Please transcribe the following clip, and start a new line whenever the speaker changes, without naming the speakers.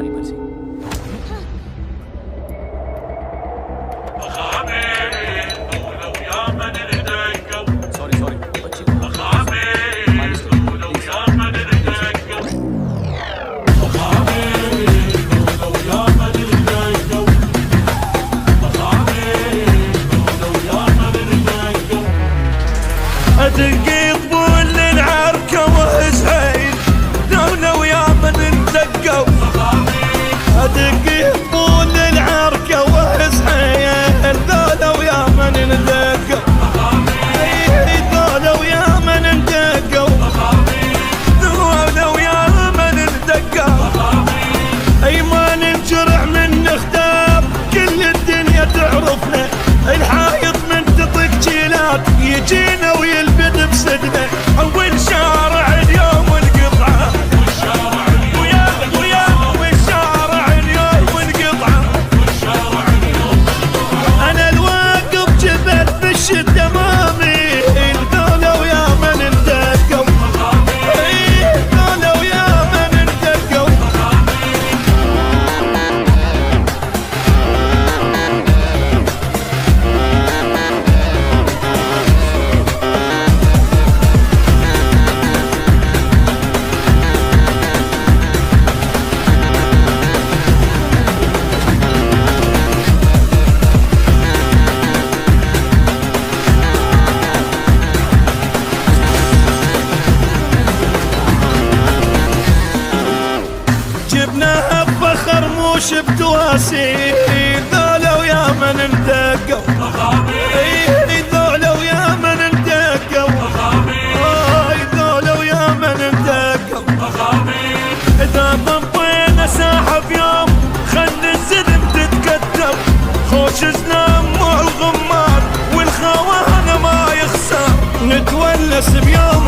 तुम्हारी मर्जी। Sorry sorry बच्ची को
ادقي طبول العركه وزين لو يا من دقوا. ادقي طبول العركه وزين لو يا من دقوا. لو يا من دقوا لو يا من دقوا. اي ما ننجرح من نختار كل الدنيا تعرفنا. الحايط من تطق جيلات يجينا ويلبد بصدنا. اول شارع اليوم والقطعه والشارع اليوم والقطعه. انا الواقف جبل بالشده مامي لو يا من اندقوا. لو يا من اندقوا. جبناها بفخر موش بتواسيل ذولوا يا من اندقوا. ذولوا يا من اندقوا. ذولوا يا من اندقوا. اذا ضبينا ساحه بيوم خل الزلم تتكتب. خوش زلام مع الغمار والخوانه ما يخسر. نتونس بيوم